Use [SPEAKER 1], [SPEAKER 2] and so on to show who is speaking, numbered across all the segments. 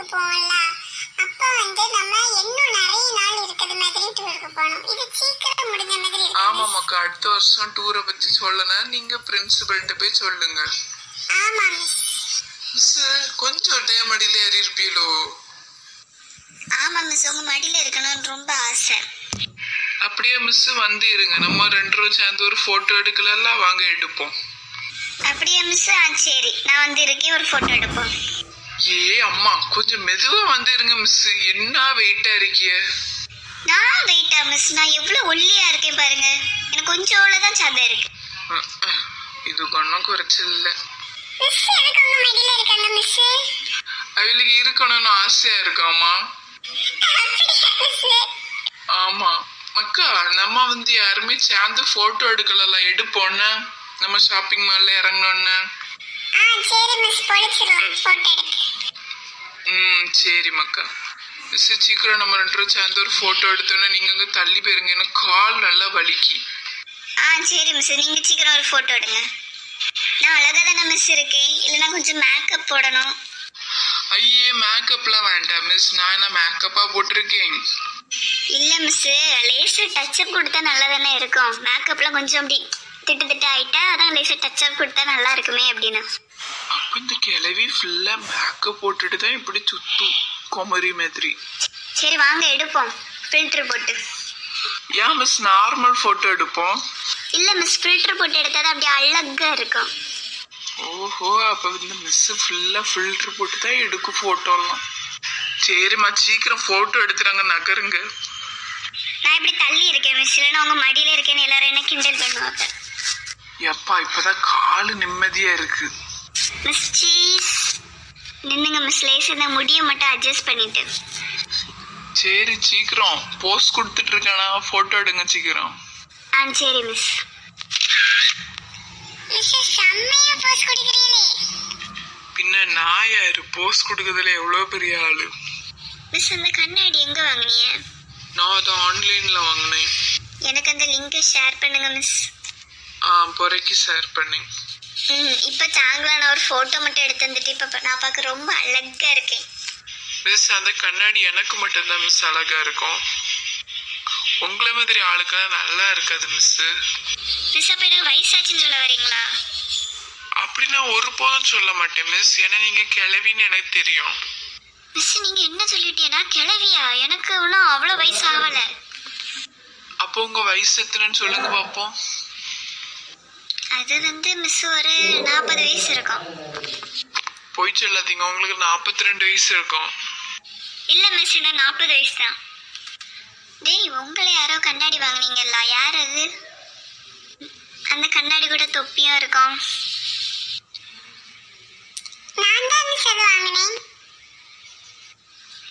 [SPEAKER 1] டூருக்கு போவோம்ல, அப்ப நம்ம இன்னும் நிறைய நாள் இருக்குது மாதிரி டூருக்கு போகணும். இது சீக்கிரம் முடிஞ்ச மாதிரி இருக்கு.
[SPEAKER 2] ஆமா மக்கா, அடுத்த வருஷம் டூரை பத்தி சொல்லணும். நீங்க பிரின்சிபல்கிட்ட போய் சொல்லுங்க.
[SPEAKER 1] ஆமா மிஸ்.
[SPEAKER 2] மிஸ் கொஞ்சம் டைம் மடியில ஏறி இருப்பீங்களோ?
[SPEAKER 1] ஆமா மிஸ், உங்க மடியில இருக்கணும்னு ரொம்ப ஆசை.
[SPEAKER 2] அப்படியே மிஸ் வந்து இருங்க, நம்ம 2 பேரும் சேர்ந்து ஒரு போட்டோ எடுக்கலாம், வாங்க எடுப்போம்.
[SPEAKER 1] அப்படியே மிஸ்? சரி, நான் வந்து இருக்கேன், ஒரு போட்டோ எடுப்போம்.
[SPEAKER 2] ஏ அம்மா, கொஞ்சம் மெதுவா வந்து இருங்க மிஸ். என்ன வெயிட்டா இருக்கிய?
[SPEAKER 1] நான் வெயிட்டா மிஸ்? நான் எவ்வளவு ஒல்லியா இருக்கேன் பாருங்க. எனக்கு கொஞ்சம் அவ்வளவுதான் சதை இருக்கு.
[SPEAKER 2] இது ஒன்றும் குறைச்சல் இல்ல
[SPEAKER 1] மிஸ். எனக்கு உங்க மடியில இருக்காங்க மிஸ்.
[SPEAKER 2] அவளுக்கு இருக்கணும்னு ஆசையா இருக்காமா? ஆமா மக்கா, நம்ம வந்து யாருமே சேர்ந்து போட்டோ எடுக்கலாம், எடுப்போம்னா நம்ம ஷாப்பிங் மால்ல இறங்கணும்னு.
[SPEAKER 1] சரி மிஸ், பொழிச்சிடலாம் போட்டோ எடுக்க.
[SPEAKER 2] சரி மக்கா. மிஸ் சீக்கிரம் நம்ம 2 பேரும் சேர்ந்து ஒரு போட்டோ எடுத்தோன்னா நீங்க அங்க தள்ளி போயிருங்க, எனக்கு கால் நல்லா வலிக்கு.
[SPEAKER 1] சரி மிஸ், நீங்க சீக்கிரம் ஒரு போட்டோ எடுங்க. நான் அழகா தானே மிஸ் இருக்கேன், இல்லைன்னா கொஞ்சம் மேக்கப் போடணும்.
[SPEAKER 2] ஐயே, மேக்கப்லாம் வேண்டாம் மிஸ், நான் என்ன மேக்கப்பா போட்டிருக்கேன்?
[SPEAKER 1] இல்ல மிஸ், லேசர் டச்சப் கொடுத்தா நல்லா தானே இருக்கும். மேக்கப்லாம் கொஞ்சம் அப்படி திட்டு திட்டு ஆயிட்டா, அதான் லேசர் டச்சப் கொடுத்தா நல்லா இருக்குமே அப்படின்னு.
[SPEAKER 2] அப்ப இந்த கிளவி ஃபுல்லா மேக்கப் போட்டுட்டு தான் இப்படி சுத்தும் குமரி மாதிரி.
[SPEAKER 1] சரி வாங்க எடுப்போம், ஃபில்டர் போட்டு.
[SPEAKER 2] ஏன் மிஸ் நார்மல் போட்டோ எடுப்போம்?
[SPEAKER 1] இல்ல மிஸ், ஃபில்டர் போட்டு எடுத்தாதான் அப்படி அழகா இருக்கும்.
[SPEAKER 2] ஓஹோ, அப்ப இந்த மிஸ் ஃபுல்லா ஃபில்டர் போட்டு தான் எடுக்கும் போட்டோலாம். சரிம்மா, சீக்கிரம் போட்டோ எடுத்துறாங்க, நகருங்க.
[SPEAKER 1] நான் இப்படி தள்ளி இருக்கேன் மிஸ், இல்லைன்னா உங்க மடியில இருக்கேன்னு எல்லாரும் என்ன கிண்டல் பண்ணுவாங்க.
[SPEAKER 2] எப்பா, இப்பதான் காலு நிம்மதியா இருக்கு.
[SPEAKER 1] மிஸ் சீஸ் நின்னுங்க மிஸ், லேசர் இந்த முடியை மட்டும் அட்ஜஸ்ட் பண்ணிட்டு.
[SPEAKER 2] சரி, சீக்கிரம் போஸ்ட் கொடுத்துட்டு இருக்கானா, போட்டோ எடுங்க சீக்கிரம்.
[SPEAKER 1] சரி மிஸ். செம்மையா போஸ்ட் கொடுக்கிறீங்களே.
[SPEAKER 2] பின்ன நான் யாரு போஸ்ட் கொடுக்கறதுல எவ்வளவு பெரிய ஆளு.
[SPEAKER 1] மிஸ், அந்த கண்ணாடி எங்க வாங்குனீங்க?
[SPEAKER 2] நான் அதை ஆன்லைன்ல வாங்கினேன்.
[SPEAKER 1] எனக்கு அந்த லிங்கை ஷேர் பண்ணுங்க மிஸ்.
[SPEAKER 2] பொறைக்கு ஷேர் பண்ணேன்.
[SPEAKER 1] இப்ப தாங்களா, நான் ஒரு போட்டோ மட்டும் எடுத்து வந்துட்டு இப்ப நான் பார்க்க ரொம்ப அழகா இருக்கேன்.
[SPEAKER 2] மிஸ், அந்த கண்ணாடி எனக்கு மட்டும்தான் மிஸ் அழகா இருக்கும், உங்களை மாதிரி ஆளுக்கெல்லாம் நல்லா இருக்காது மிஸ்.
[SPEAKER 1] மிஸ், அப்ப எனக்கு வயசாச்சுன்னு சொல்ல வரீங்களா?
[SPEAKER 2] அப்படி நான் ஒருபோதும் சொல்ல மாட்டேன் மிஸ், ஏன்னா நீங்க கிளவின்னு எனக்கு தெரியும்.
[SPEAKER 1] மிஸ், நீங்க என்ன சொல்லிட்டீங்கன்னா கிளவியா? எனக்கு ஒன்றும் அவ்வளோ வயசு ஆகல.
[SPEAKER 2] அப்போ உங்க வயசு எத்தனைன்னு சொல்லுங்க பாப்போம்.
[SPEAKER 1] அது வந்து மிஸ் ஒரு 40 வயசு இருக்கும்.
[SPEAKER 2] போய் சொல்லாதீங்க, உங்களுக்கு 42 வயசு இருக்கும்.
[SPEAKER 1] இல்ல மிஸ், எனக்கு 40 வயசு தான். டேய், உங்களை யாரோ கண்ணாடி வாங்குனீங்கல்ல, யார் அது? அந்த கண்ணாடி கூட தொப்பியும் இருக்கும். நான் தான் மிஸ் அது வாங்கினேன்.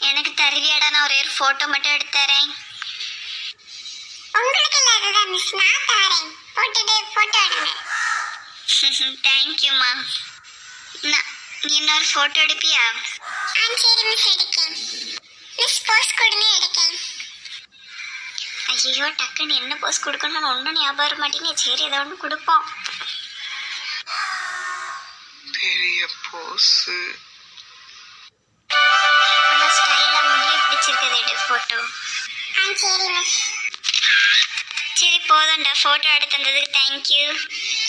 [SPEAKER 1] எனக்கு தருவியாடா? நான் ஒரே ஒரு போட்டோ மட்டும் எடுத்துறேன். உங்களுக்கு இல்ல, அதுதான் மிஸ், நான் தரேன். போட்டுட்டு போட்டோ எடுங்க. தேங்க்யூமா. நீ இன்னொரு போட்டோ எடுப்பியா? சரி மிஸ், எடுக்கேன் மிஸ். போஸ்ட் கொடுங்க, எடுக்கேன். ஐயோ, டக்குன்னு என்ன போஸ்ட் கொடுக்கணும்னு ஒன்றும் ஞாபகம் வர மாட்டேங்க. சரி, ஏதோ ஒன்று கொடுப்போம்.
[SPEAKER 2] பெரிய போஸ்.
[SPEAKER 1] ஸ்டைலா முடிய பிடிச்சிருக்குது, எடு போட்டோ. சரி மிஸ். சரி போதும்டா, போட்டோ எடுத்து தந்ததுக்கு தேங்க்யூ.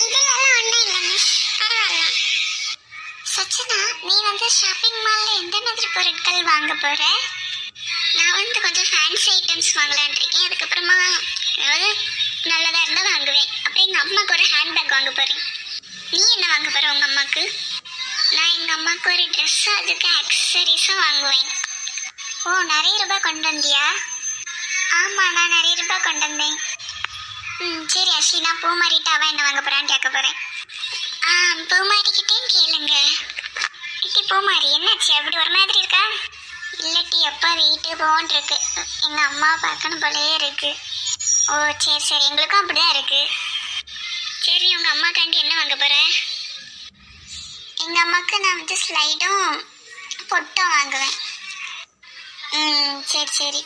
[SPEAKER 1] இதெல்லாம் ஒன்றும் இல்லை மிஸ், பரவாயில்ல. சச்சனா, நீ வந்து ஷாப்பிங் மால்ல எந்த மாதிரி பொருட்கள் வாங்க போற? நான் வந்து கொஞ்சம் ஃபேன்சி ஐட்டம்ஸ் வாங்கலான் இருக்கேன். அதுக்கப்புறமா ஏதாவது நல்லதா இருந்தா வாங்குவேன். அப்புறம் எங்க அம்மாவுக்கு ஒரு ஹேண்ட்பேக் வாங்க போறேன். நீ என்ன வாங்க போற உங்க அம்மாக்கு? நான் எங்க அம்மாவுக்கு ஒரு ட்ரெஸ், அதுக்கு ஆக்சசரிஸும் வாங்குவேன். ஓ, நிறைய ரூபாய் கொண்டு வந்தியா? ஆமா, நான் நிறைய ரூபாய் கொண்டு வந்தேன். சரி அஸ்வி, நான் பூ மாறிட்டு அவன் என்ன வாங்க போறான்னு கேட்க போறேன். பூ மாறிக்கிட்டேன்னு கேளுங்க. இட்டி பூ மாறி, என்னாச்சு அப்படி ஒரு மாதிரி இருக்கா? இல்லட்டி, எப்பா வீட்டு போன்னு இருக்கு. எங்க அம்மா பார்க்கணும் போலயே இருக்கு. ஓ சரி சரி, எங்களுக்கும் அப்படிதான் இருக்கு. சரி, உங்க அம்மாக்காண்டி என்ன வாங்க போற? எங்க அம்மாக்கு நான் வந்து ஸ்லைடும் பொட்டும் வாங்குவேன். சரி சரி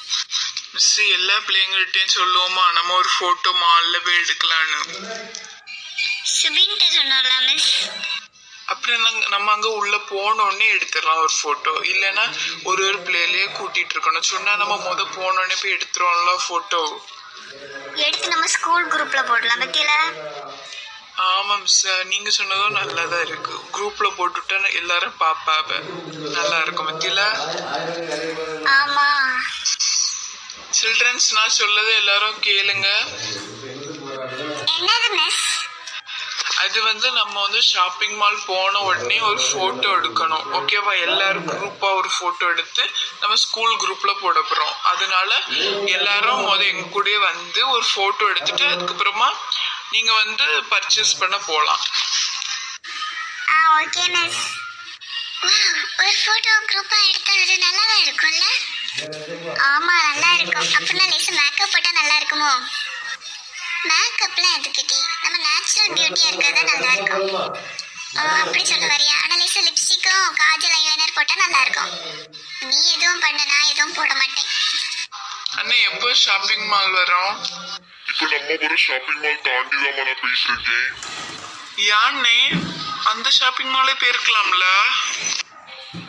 [SPEAKER 2] மிஸ். எல்லா பிள்ளைங்கள்ட்டையும் சொல்லுவோமா, நம்ம ஒரு போட்டோ மால்ல போய் எடுக்கலான்னு.
[SPEAKER 1] சுபின்ட்ட சொன்னோம்ல மிஸ்.
[SPEAKER 2] அப்புறம் நம்ம அங்க உள்ள போனோடனே எடுத்துடலாம் ஒரு போட்டோ. இல்லைன்னா ஒரு பிள்ளையிலேயே கூட்டிட்டு இருக்கணும். சொன்னா நம்ம போனோடனே போய் எடுத்துருவோம்ல போட்டோ.
[SPEAKER 1] எடுத்து நம்ம ஸ்கூல் குரூப்ல போடலாம் பத்தியில.
[SPEAKER 2] ஆமாம் சார், நீங்க சொன்னதும் நல்லதா இருக்கு. குரூப்ல போட்டுட்டா எல்லாரும் பாப்பாவ. நல்லா இருக்கும் பத்தியில.
[SPEAKER 1] ஆமா.
[SPEAKER 2] சில்ட்ரன்ஸ் நான் சொல்லதை எல்லாரும் கேளுங்க.
[SPEAKER 1] என்னது மிஸ்?
[SPEAKER 2] அது நம்ம ஷாப்பிங் மால் போன உடனே ஒரு போட்டோ எடுக்கணும். ஓகேவா? எல்லாரும் குரூப்பா ஒரு போட்டோ எடுத்து நம்ம ஸ்கூல் குரூப்ல போட போறோம். அதனால எல்லாரும் எங்க கூட ஒரு போட்டோ எடுத்துட்டு அதுக்கப்புறமா நீங்க பர்ச்சேஸ் பண்ண போலாம்.
[SPEAKER 1] Okay miss. ஒரு போட்டோ குரூப்பா எடுத்தா அது நல்லாதான் இருக்கும்ல? ஆமா நல்லா இருக்கும். அப்படின்னா லேசா மேக்கப் போட்டா நல்லா இருக்குமோ? மேக்கப்லாம் எதுக்கிட்டி? நம்ம நேச்சுரல் பியூட்டியா இருக்கிறது நல்லா இருக்கும். அப்படி சொல்ல வரியா? ஆனா லேசா லிப்ஸ்டிக்கும் காஜல் ஐலைனர் போட்டா நல்லா இருக்கும். நீ எதுவும் பண்ண, நான் எதுவும் போட மாட்டேன்.
[SPEAKER 2] அண்ணா எப்போ ஷாப்பிங் மால் வரும்?
[SPEAKER 3] இப்போ நம்ம ஒரு ஷாப்பிங் மால் தாண்டி தான் நான் பேசிருக்கேன்.
[SPEAKER 2] யானே அந்த ஷாப்பிங் மாலே போயிருக்கலாம்ல?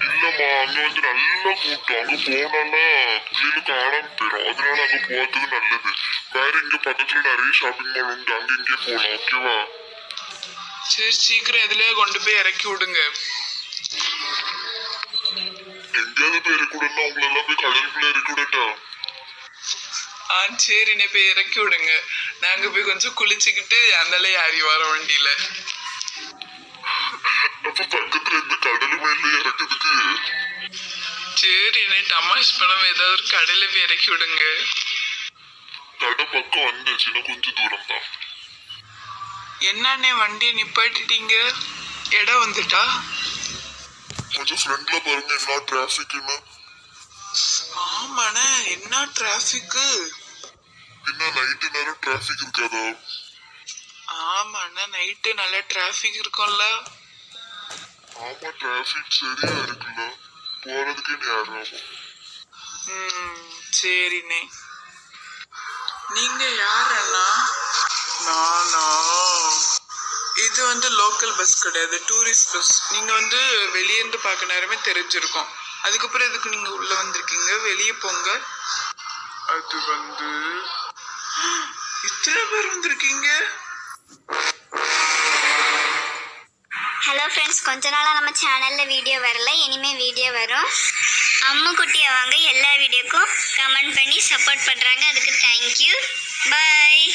[SPEAKER 3] இல்லம்மா, அங்க நல்ல கூட்டம். அங்க போனா பிள்ளைகளுக்கு ஆடாம போயிடும். அதனால அங்க போறதுக்கு நல்லது. வேற இங்க பக்கத்துல நிறைய ஷாப்பிங் மால் உண்டு, அங்க இங்கே போலாம். ஓகேவா?
[SPEAKER 2] சரி, சீக்கிரம் எதுலயே கொண்டு போய் இறக்கி விடுங்க.
[SPEAKER 3] எங்கேயாவது போய் இறக்கி விடணும். உங்களை எல்லாம் போய் கடலுக்குள்ள இறக்கி விடட்டா?
[SPEAKER 2] சரிண்ணே, போய் இறக்கி விடுங்க. நாங்க போய் கொஞ்சம் குளிச்சுக்கிட்டு அந்தால யாரி வர வண்டியில.
[SPEAKER 3] அப்ப பக்கத்துல இருந்து கடலு மேல இறக்குதுக்கு.
[SPEAKER 2] சரிண்ணே, டமாஷ் பணம் ஏதாவது ஒரு கடையில போய் இறக்கி விடுங்க.
[SPEAKER 3] கடை பக்கம் வந்துச்சுன்னா கொஞ்சம் தூரம் தான்.
[SPEAKER 2] என்னண்ணே வண்டியை நிப்பாட்டிட்டீங்க? இடம் வந்துட்டா?
[SPEAKER 3] கொஞ்சம் ஃப்ரெண்ட்ல பாருங்க என்ன டிராபிக்னு.
[SPEAKER 2] ஆமாண்ணே, என்ன டிராபிக்கு?
[SPEAKER 3] பின்ன நைட்டு நேரம் டிராபிக் இருக்காதா?
[SPEAKER 2] ஆமாண்ணா, நைட்டு நல்ல டிராபிக் இருக்கும்ல?
[SPEAKER 3] ஆமா, டிராபிக் சரியா இருக்குல்ல, போறதுக்கு நேரம் ஆகும்.
[SPEAKER 2] சரிண்ணே. நீங்க யார் அண்ணா? நானா? இது லோக்கல் பஸ் கிடையாது, டூரிஸ்ட் பஸ். நீங்க வெளியேந்து பார்க்க நேரமே தெரிஞ்சிருக்கும். அதுக்கப்புறம் எதுக்கு நீங்க உள்ள வந்திருக்கீங்க? வெளியே போங்க. அது இத்தனை பேர் வந்திருக்கீங்க.
[SPEAKER 1] ஹலோ ஃப்ரெண்ட்ஸ், கொஞ்ச நாளாக நம்ம சேனலில் வீடியோ வரல. இனிமேல் வீடியோ வரும். அம்மு குட்டி அவங்க எல்லா வீடியோக்கும் கமெண்ட் பண்ணி சப்போர்ட் பண்ணுறாங்க. அதுக்கு தேங்க்யூ. பாய்.